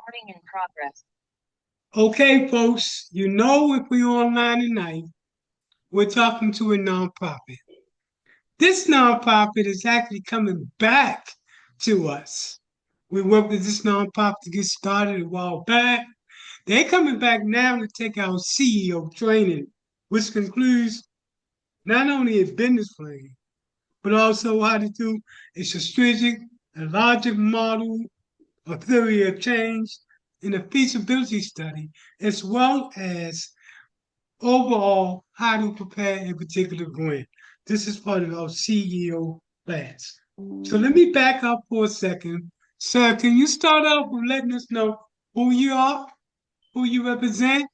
Recording in progress. Okay, folks, you know if we're online tonight, we're talking to a nonprofit. This nonprofit is actually coming back to us. We worked with this nonprofit to get started a while back. They're coming back now to take our CEO training, which concludes not only a business plan, but also how to do a strategic and logic model, a theory of change, and a feasibility study, as well as overall how to prepare a particular grant. This is part of our CEO class. So let me back up for a second. Sir, can you start out with letting us know who you are, who you represent,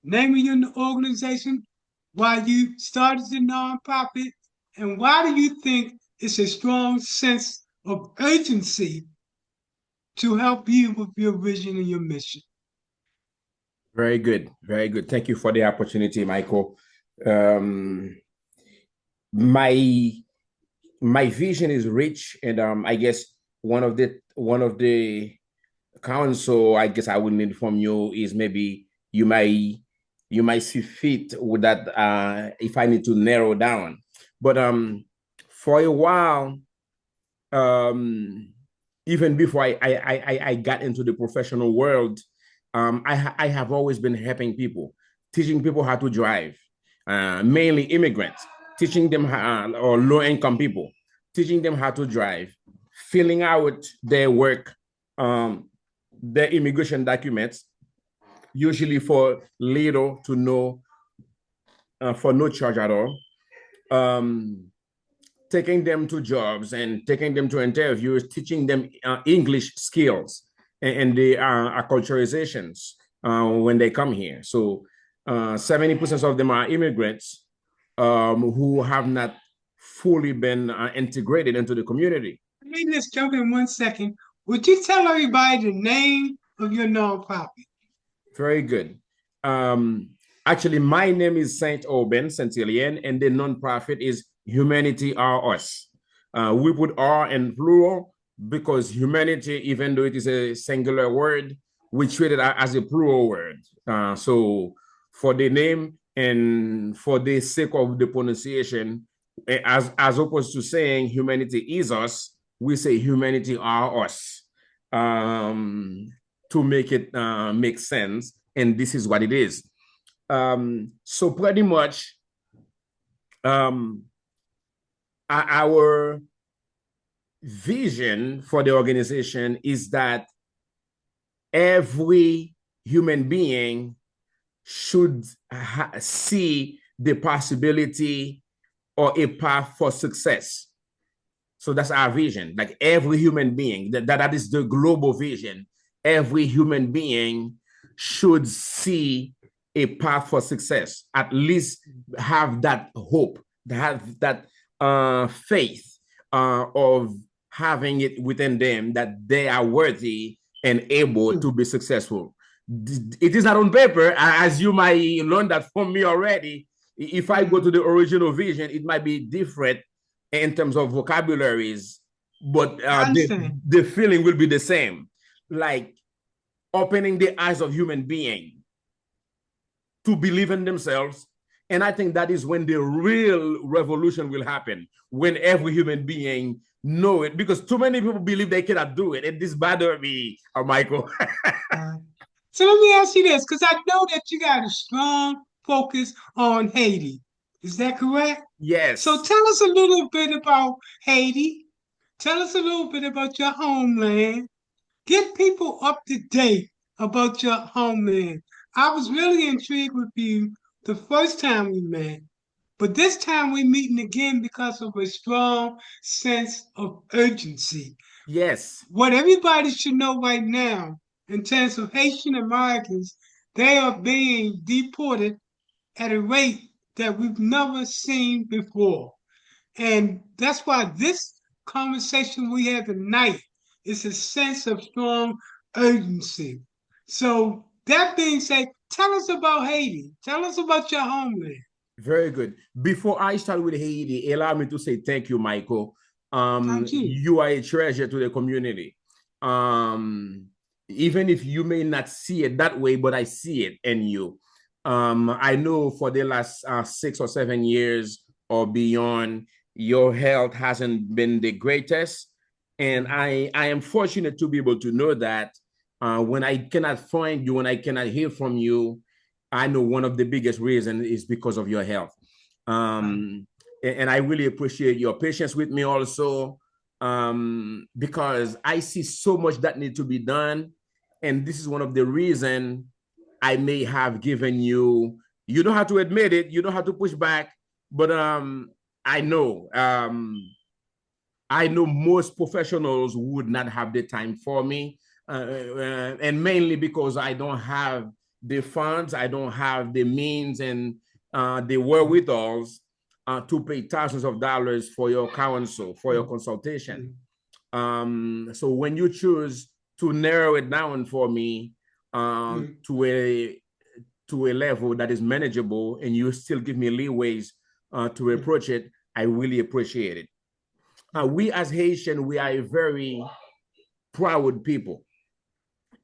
name of your organization, why you started the nonprofit, and why do you think it's a strong sense of urgency to help you with your vision and your mission? Very good. Very good. Thank you for the opportunity, Michael. Um, my my vision is rich, and I guess one of the counsel I guess I would need from you is maybe you might see fit with that if I need to narrow down. But for a while, um, even before I got into the professional world, I have always been helping people, teaching people how to drive, mainly immigrants, teaching them or low income people, teaching them how to drive, filling out their work, their immigration documents, usually for little to no, for no charge at all. Um, Taking them to jobs and taking them to interviews, teaching them English skills and the acculturizations when they come here. So 70% of them are immigrants who have not fully been integrated into the community. Let me just jump in 1 second. Would you tell everybody the name of your nonprofit? Very good. Um, Actually, my name is Saint Oben Centillion, and the nonprofit is Humanity Are Us. We put R in plural because humanity, even though it is a singular word, we treat it as a plural word. So for the name and for the sake of the pronunciation, as opposed to saying humanity is us, we say humanity are us. To make it make sense, and this is what it is. So pretty much, um, our vision for the organization is that every human being should see the possibility or a path for success. So that's our vision. Like every human being, that is the global vision. Every human being should see a path for success, at least have that hope, have that faith of having it within them that they are worthy and able to be successful. It is not on paper, as you might learn that from me already. If I go to the original vision, it might be different in terms of vocabularies, but the feeling will be the same. Like opening the eyes of human being to believe in themselves. And I think that is when the real revolution will happen, when every human being know it, because too many people believe they cannot do it. And this bothers me, Michael. So let me ask you this, because I know that you got a strong focus on Haiti. Is that correct? Yes. So tell us a little bit about Haiti. Tell us a little bit about your homeland. Get people up to date about your homeland. I was really intrigued with you the first time we met, but this time we're meeting again because of a strong sense of urgency. Yes. What everybody should know right now, in terms of Haitian Americans, they are being deported at a rate that we've never seen before. And that's why this conversation we have tonight is a sense of strong urgency. So, that being said, tell us about Haiti. Tell us about your homeland. Very good. Before I start with Haiti, allow me to say thank you, Michael. Thank you. You are a treasure to the community. Um, even if you may not see it that way, but I see it in you. I know for the last 6 or 7 years or beyond, your health hasn't been the greatest. And I am fortunate to be able to know that when I cannot find you, when I cannot hear from you, I know one of the biggest reasons is because of your health. Um, and I really appreciate your patience with me also, because I see so much that needs to be done. And this is one of the reasons I may have given you, you don't have to admit it, you don't have to push back, but I know, I know most professionals would not have the time for me, and mainly because I don't have the funds, I don't have the means and the wherewithals to pay thousands of dollars for your counsel, for your consultation. So when you choose to narrow it down for me to a level that is manageable, and you still give me leeways to approach it, I really appreciate it. We as Haitian, we are a very proud people.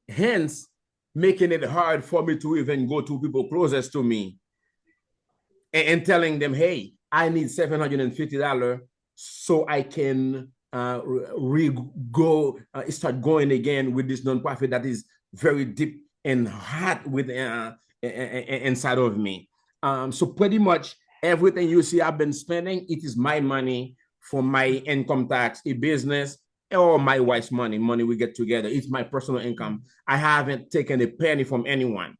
Hence, making it hard for me to even go to people closest to me and telling them, hey, I need $750 so I can start going again with this nonprofit that is very deep and hot with inside of me. So pretty much everything you see I've been spending, it is my money for my income tax, a business, or my wife's money we get together. It's my personal income. I haven't taken a penny from anyone.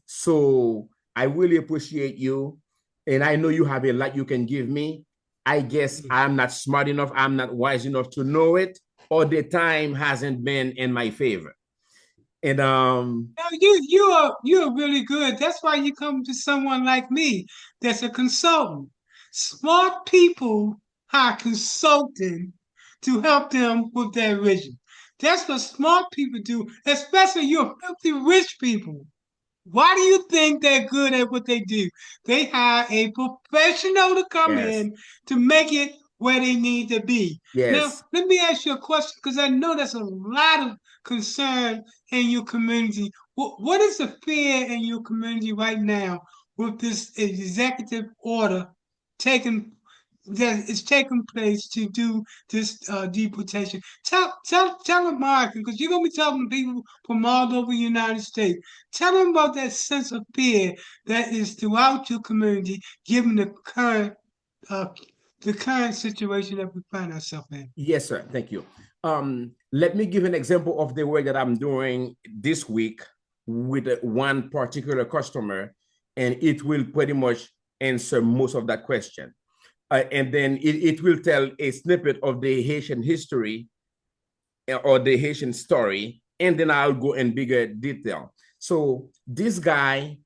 So I really appreciate you. And I know you have a lot you can give me. I guess I'm not smart enough, I'm not wise enough to know it, or the time hasn't been in my favor. And No, you're really good. That's why you come to someone like me that's a consultant. Smart people hire consulting to help them with their vision. That's what smart people do, especially your filthy rich people. Why do you think they're good at what they do? They hire a professional to come yes, in to make it where they need to be. Now, yes, let me ask you a question because I know there's a lot of concern in your community. What is the fear in your community right now with this executive order taking that is taking place to do this deportation? Tell American because you're gonna be talking to people from all over the United States. Tell them about that sense of fear that is throughout your community, given uh, the current situation that we find ourselves in. yes, sir. Thank you. Let me give an example of the work that I'm doing this week with one particular customer, and it will pretty much answer most of that question. And then it will tell a snippet of the Haitian history or the Haitian story, and then I'll go in bigger detail. So this guy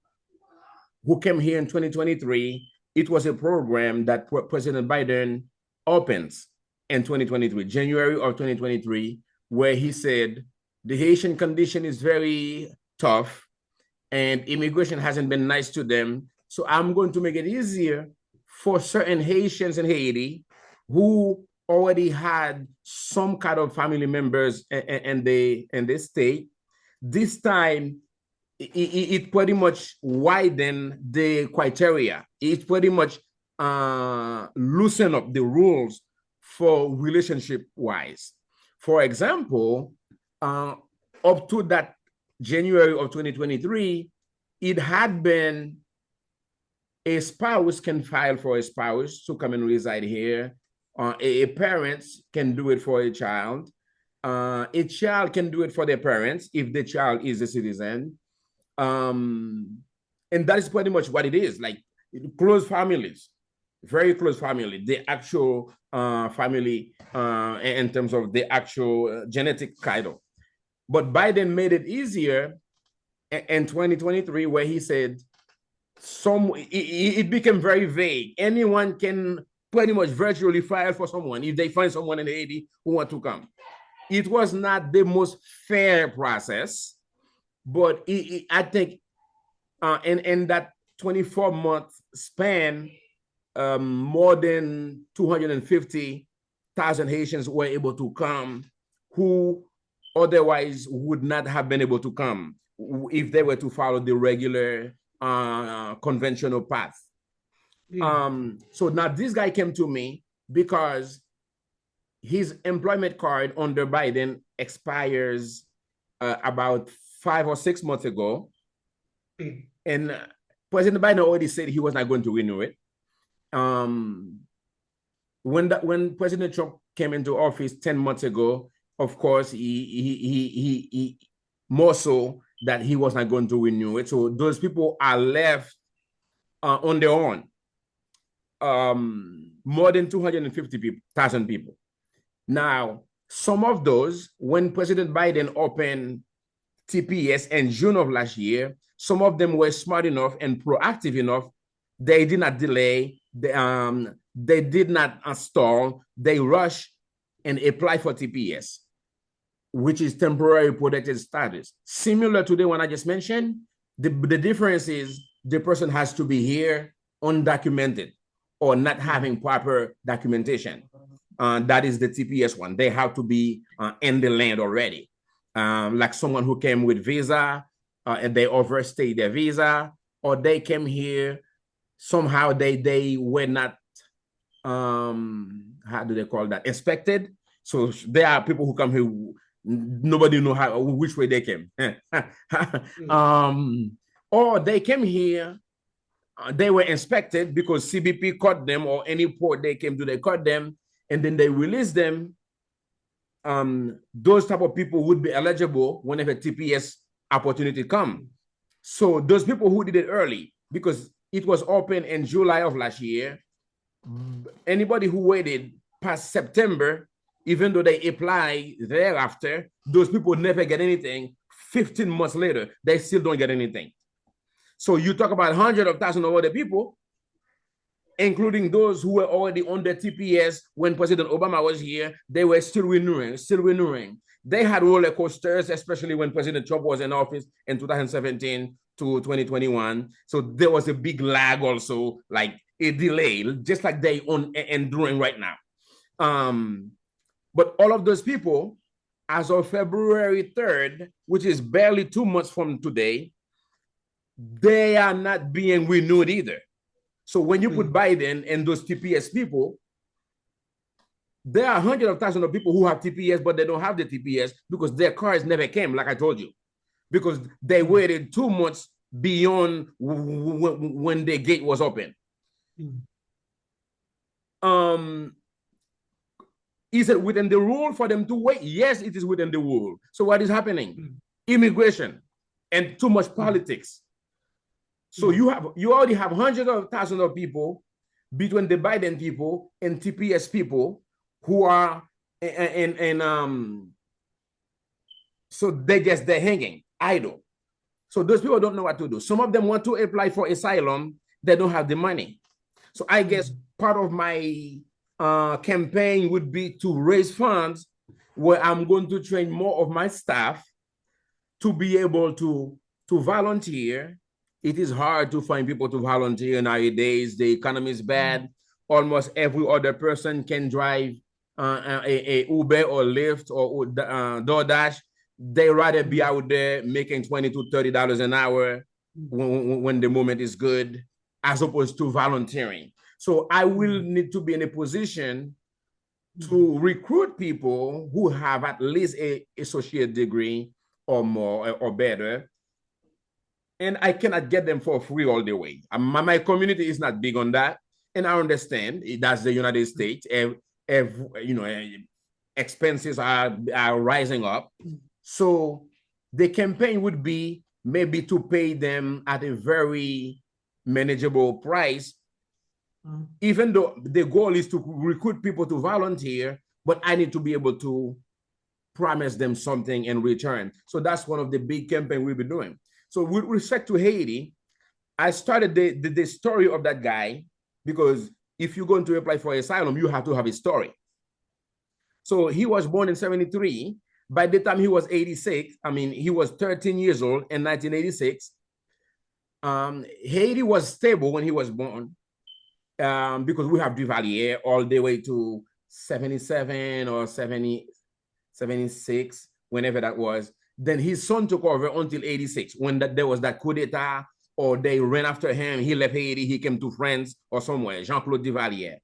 who came here in 2023, it was a program that President Biden opens in 2023, January of 2023, where he said the Haitian condition is very tough and immigration hasn't been nice to them. So I'm going to make it easier for certain Haitians in Haiti who already had some kind of family members in the state. This time, it pretty much widened the criteria. It pretty much loosened up the rules for relationship wise. For example, up to that January of 2023, it had been a spouse can file for a spouse to come and reside here. A parent can do it for a child. A child can do it for their parents if the child is a citizen. And that is pretty much what it is, like close families, very close family, the actual family in terms of the actual genetic title. But Biden made it easier in 2023 where he said it became very vague. Anyone can pretty much virtually file for someone if they find someone in Haiti who want to come. It was not the most fair process, but I think in that 24-month span, more than 250,000 Haitians were able to come who otherwise would not have been able to come if they were to follow the regular conventional path. So now this guy came to me because his employment card under Biden expires about 5 or 6 months ago. And President Biden already said he was not going to renew it. When President Trump came into office 10 months ago, of course, he more so that he was not going to renew it. So those people are left on their own. More than 250,000 people. Now, some of those, when President Biden opened TPS in June of last year, some of them were smart enough and proactive enough. They did not delay. They did not stall. They rushed and applied for TPS, which is temporary protected status. Similar to the one I just mentioned, the difference is the person has to be here undocumented or not having proper documentation. That is the TPS one. They have to be in the land already. Like someone who came with visa and they overstayed their visa, or they came here, somehow they were not, how do they call that, inspected. So there are people who come here, nobody know which way they came. Or they came here, they were inspected because CBP caught them, or any port they came to, they caught them, and then they released them. Those type of people would be eligible whenever TPS opportunity come. So those people who did it early, because it was open in July of last year, anybody who waited past September, even though they apply thereafter, those people never get anything. 15 months later, they still don't get anything. So you talk about hundreds of thousands of other people, including those who were already on the TPS when President Obama was here. They were still renewing. They had roller coasters, especially when President Trump was in office in 2017 to 2021. So there was a big lag also, like a delay, just like they enduring right now. But all of those people, as of February 3rd, which is barely 2 months from today, they are not being renewed either. So when you put Biden and those TPS people, there are hundreds of thousands of people who have TPS, but they don't have the TPS because their cars never came, like I told you, because they waited 2 months beyond when the gate was open. Is it within the rule for them to wait? Yes, it is within the rule. So what is happening? Immigration and too much politics. So you already have hundreds of thousands of people between the Biden people and TPS people who are so they're hanging idle. So those people don't know what to do. Some of them want to apply for asylum, they don't have the money. So I guess part of my campaign would be to raise funds where I'm going to train more of my staff to be able to volunteer. It is hard to find people to volunteer nowadays. The economy is bad. Almost every other person can drive a Uber or Lyft or DoorDash. They rather be out there making $20 to $30 an hour when the moment is good, as opposed to volunteering. So I will need to be in a position to recruit people who have at least an associate degree or more or better. And I cannot get them for free all the way. My community is not big on that. And I understand that's the United States. Expenses are rising up. So the campaign would be maybe to pay them at a very manageable price, even though the goal is to recruit people to volunteer, but I need to be able to promise them something in return. So that's one of the big campaigns we'll be doing. So with respect to Haiti, I started the story of that guy because if you're going to apply for asylum, you have to have a story. So he was born in 1973. By the time he was 86, he was 13 years old in 1986. Haiti was stable when he was born because we have Duvalier all the way to 77 or 70, 76 whenever that was. Then his son took over until 86, when there was that coup d'etat, or they ran after him. He left Haiti, he came to France or somewhere, Jean-Claude Duvalier.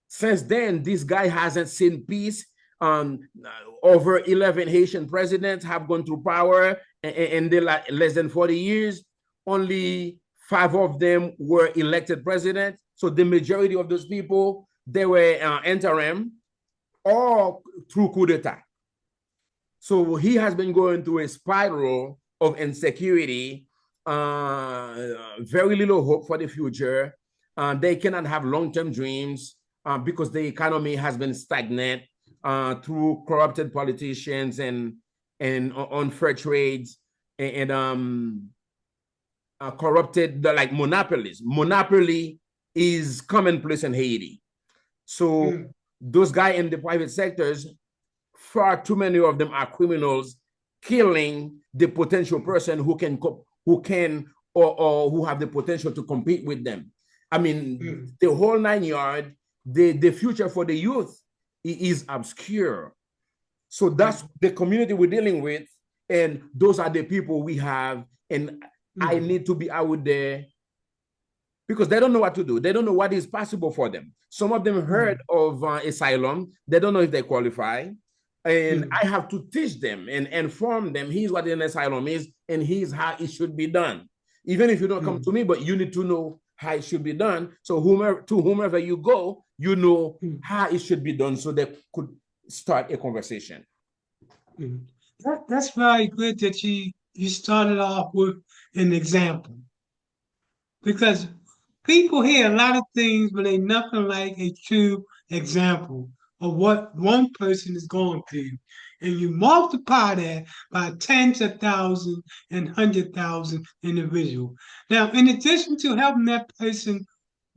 Since then, this guy hasn't seen peace. Over 11 Haitian presidents have gone through power in the less than 40 years. Only 5 of them were elected president. So the majority of those people, they were interim or through coup d'etat. So he has been going through a spiral of insecurity, very little hope for the future. They cannot have long-term dreams because the economy has been stagnant through corrupted politicians and unfair trades and corrupted, like monopolies. Monopoly is commonplace in Haiti. So those guys in the private sectors, far too many of them are criminals, killing the potential person who can or who have the potential to compete with them. I mean, the whole 9 yards. The future for the youth is obscure. So that's the community we're dealing with, and those are the people we have. And I need to be out there because they don't know what to do. They don't know what is possible for them. Some of them heard of asylum. They don't know if they qualify. And I have to teach them and inform them, here's what an asylum is, and here's how it should be done. Even if you don't come to me, but you need to know how it should be done. So whomever you go, you know how it should be done, so they could start a conversation. That's very good that you started off with an example, because people hear a lot of things, but they nothing like a true example of what one person is going through. And you multiply that by tens of thousands and 100,000 individuals. Now, in addition to helping that person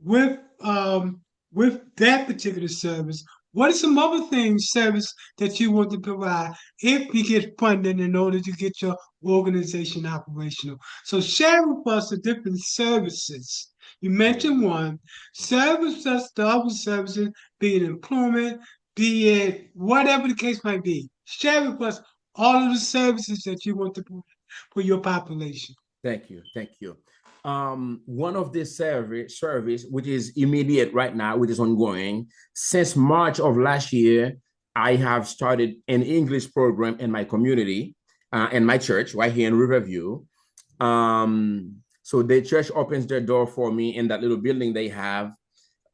with that particular service, what are some other service that you want to provide if you get funding in order to get your organization operational? So share with us the different services. You mentioned one, service us the other services, be it employment, be it whatever the case might be. Share with us all of the services that you want to provide for your population. Thank you. One of the service which is immediate right now, which is ongoing since March of last year, I have started an English program in my community, in my church right here in Riverview. So the church opens their door for me in that little building they have.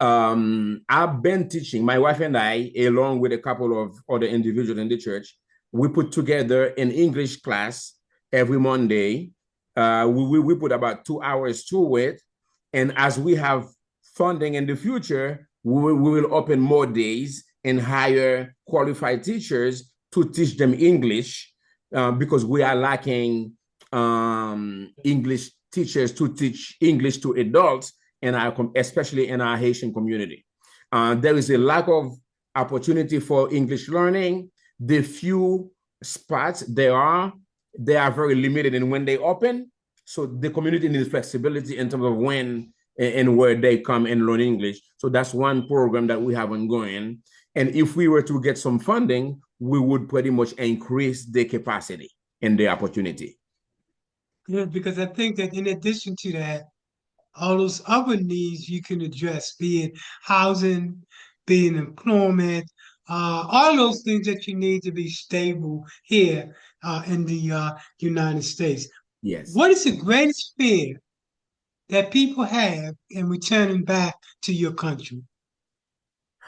I've been teaching, my wife and I, along with a couple of other individuals in the church, we put together an English class every Monday. We put about 2 hours to it. And as we have funding in the future, we will open more days and hire qualified teachers to teach them English, because we are lacking English teachers to teach English to adults, especially in our Haitian community. There is a lack of opportunity for English learning. The few spots they are very limited in when they open. So the community needs flexibility in terms of when and where they come and learn English. So that's one program that we have ongoing. And if we were to get some funding, we would pretty much increase the capacity and the opportunity. Yeah, because I think that in addition to that, all those other needs you can address, be it housing, be it employment, all those things that you need to be stable here in the United States. Yes. What is the greatest fear that people have in returning back to your country?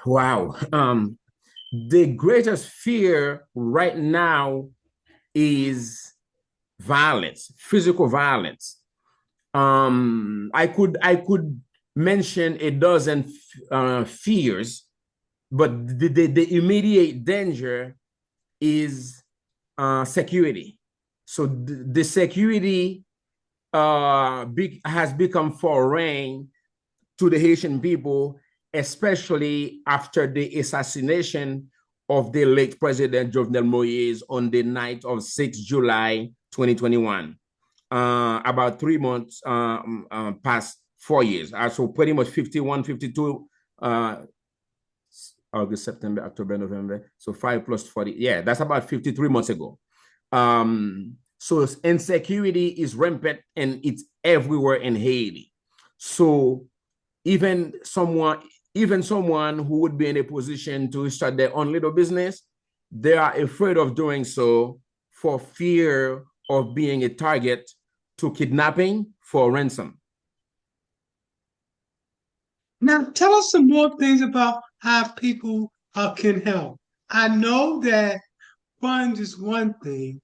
Wow. The greatest fear right now is violence, physical violence. I could mention a dozen fears, but the immediate danger is security. So the security has become foreign to the Haitian people, especially after the assassination of the late President Jovenel Moïse on the night of 6 July 2021. About 3 months past 4 years. So pretty much 51, 52 August, September, October, November. So 5 plus 40. Yeah, that's about 53 months ago. So insecurity is rampant and it's everywhere in Haiti. So even someone, even someone who would be in a position to start their own little business, they are afraid of doing so for fear of being a target to kidnapping for ransom. Now, tell us some more things about how people can help. I know that funds is one thing,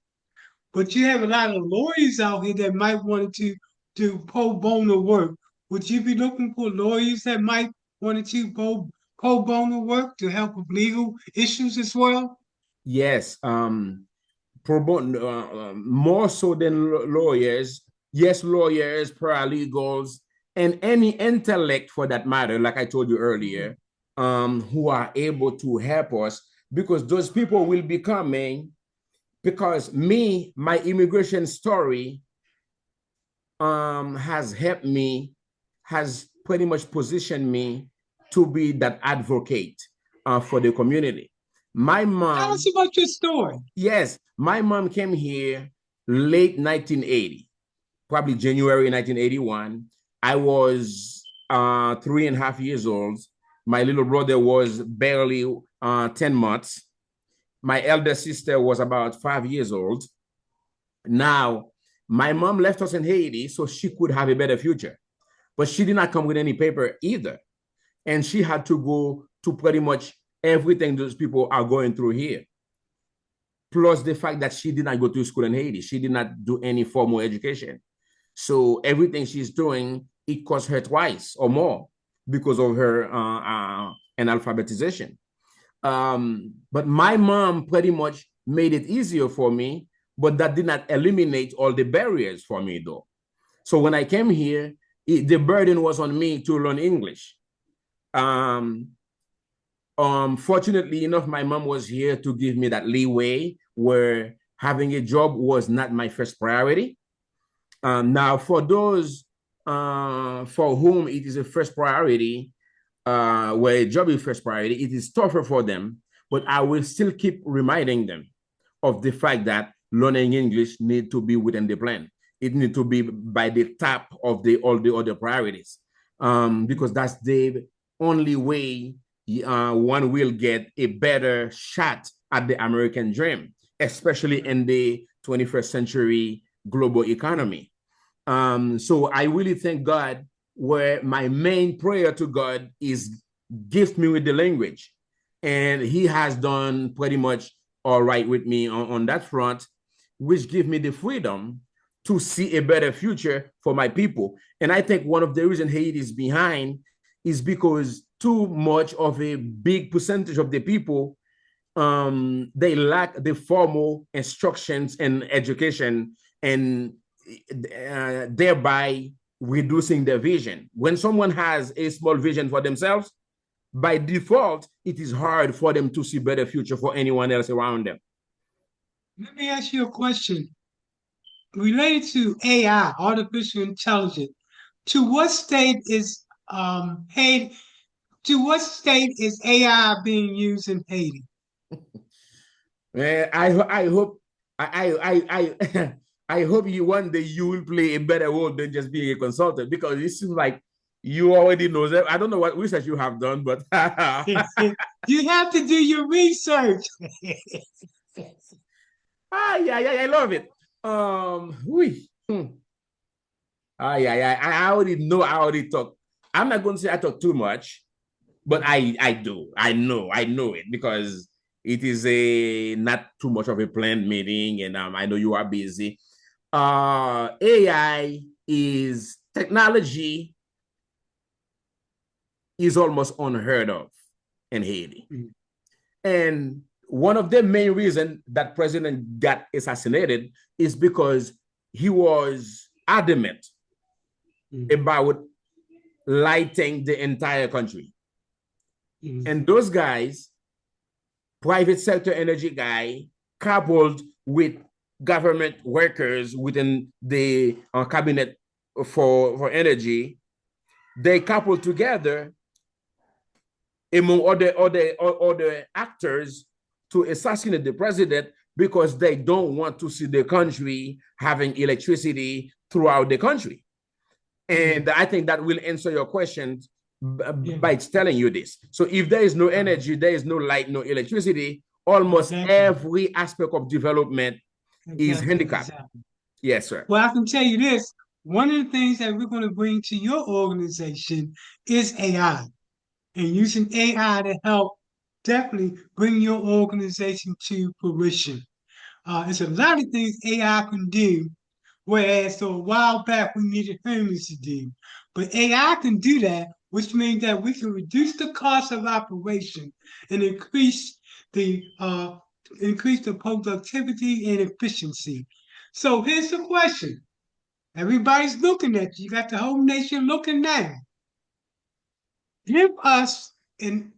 but you have a lot of lawyers out here that might want to do pro bono work. Would you be looking for lawyers that might want to do pro bono work to help with legal issues as well? Yes, pro bono, more so than lawyers. Yes, lawyers, paralegals, and any intellect for that matter, like I told you earlier, who are able to help us because those people will be coming because me, my immigration story has helped me, has pretty much positioned me to be that advocate for the community. My Tell mom, us about your story. yes, my mom came here late 1980, probably January 1981. I was 3.5 years old. My little brother was barely 10 months. My elder sister was about 5 years old. Now, my mom left us in Haiti so she could have a better future, but she did not come with any paper either. And she had to go to pretty much everything those people are going through here. Plus the fact that she did not go to school in Haiti. She did not do any formal education. So everything she's doing, it costs her twice or more because of her analphabetization. But my mom pretty much made it easier for me, but that did not eliminate all the barriers for me though. So when I came here, the burden was on me to learn English. Um, Fortunately enough, my mom was here to give me that leeway where having a job was not my first priority. Now, for those for whom it is a first priority, where a job is first priority, it is tougher for them, but I will still keep reminding them of the fact that learning English need to be within the plan. It need to be by the top of all the other priorities, because that's the only way one will get a better shot at the American dream, especially in the 21st century global economy. So I really thank God where my main prayer to God is gift me with the language. And he has done pretty much all right with me on that front, which give me the freedom to see a better future for my people. And I think one of the reasons Haiti is behind is because too much of a big percentage of the people, they lack the formal instructions and education, and thereby reducing their vision. When someone has a small vision for themselves, by default, it is hard for them to see better future for anyone else around them. Let me ask you a question related to AI, artificial intelligence. To what state is Haiti? To what state is AI being used in Haiti? I hope I I hope you one day you will play a better role than just being a consultant, because it seems like you already know that. I don't know what research you have done, but You have to do your research. yeah, yeah, I love it. Oui. Yeah, yeah, I already know. I already talk. I'm not going to say I talk too much, but I do. I know it because it is a not too much of a planned meeting, and I know you are busy. AI is technology is almost unheard of in Haiti. Mm. And one of the main reasons that president got assassinated is because he was adamant about lighting the entire country. And those guys, private sector energy guy, coupled with government workers within the cabinet for energy, they coupled together among other actors to assassinate the president because they don't want to see the country having electricity throughout the country. And I think that will answer your question by telling you this. So if there is no energy, there is no light, no electricity, almost every aspect of development is handicapped. Yes, sir. Well, I can tell you this. One of the things that we're going to bring to your organization is AI, and using AI to help definitely bring your organization to fruition. It's a lot of things AI can do, whereas so a while back we needed humans to do. But AI can do that, which means that we can reduce the cost of operation and increase the productivity and efficiency. So here's the question. Everybody's looking at you. You got the whole nation looking now. Give us in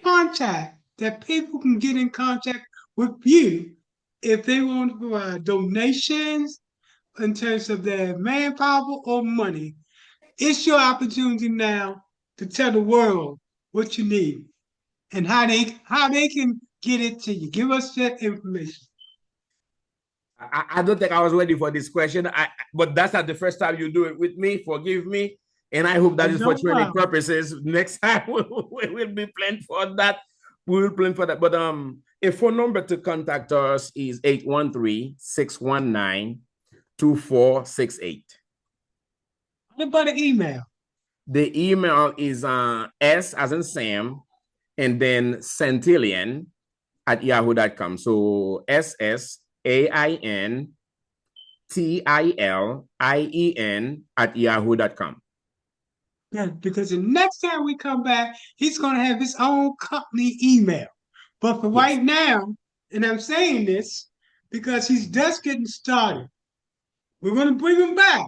contact that people can get in contact with you if they want to provide donations in terms of their manpower or money. It's your opportunity now to tell the world what you need and how they can get it to you. Give us that information. I don't think I was ready for this question, but that's not the first time you do it with me. Forgive me. And I hope that is for training purposes. Next time we will be planning for that. We will plan for that. But a phone number to contact us is 813-619-2468. What about an email? The email is S as in Sam, and then centillion@yahoo.com. So SSAINTILIEN@yahoo.com. Yeah, because the next time we come back, he's going to have his own company email. But for right now, and I'm saying this because he's just getting started, we're going to bring him back,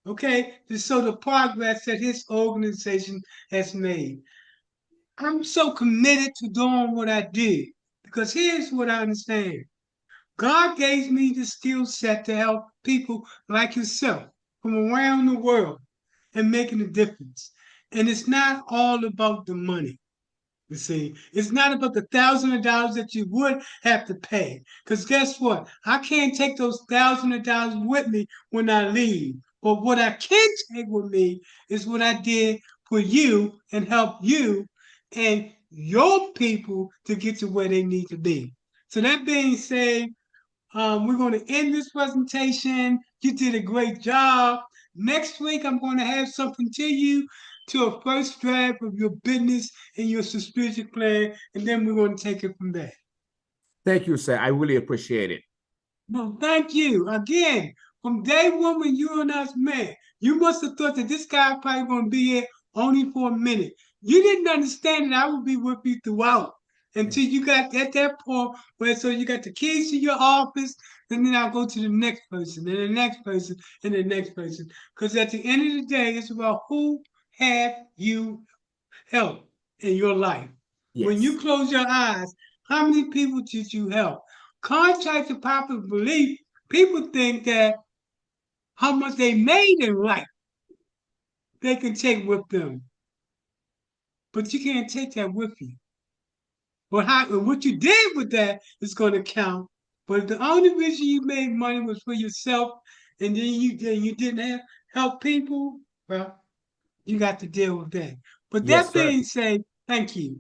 okay, to show the progress that his organization has made. I'm so committed to doing what I did because here's what I understand. God gave me the skill set to help people like yourself from around the world and making a difference. And it's not all about the money. You see, it's not about the $1,000 that you would have to pay. Because guess what? I can't take those $1,000 with me when I leave. But what I can take with me is what I did for you and help you and your people to get to where they need to be. So that being said, we're going to end this presentation. You did a great job. Next week, I'm going to have something to you to a first draft of your business and your strategic plan, and then we're going to take it from there. Thank you, sir. I really appreciate it. No, thank you. Again, from day one when you and us met, you must have thought that this guy probably going to be here only for a minute. You didn't understand that I would be with you throughout until you got at that point where so you got the keys to your office, and then I'll go to the next person, and the next person, and the next person. Because at the end of the day, it's about who have you helped in your life. Yes. When you close your eyes, how many people did you help? Contrary to popular belief, people think that how much they made in life they can take with them. But you can't take that with you. But what you did with that is going to count. But the only reason you made money was for yourself, and then you didn't help people. Well, you got to deal with that. But that being said, thank you.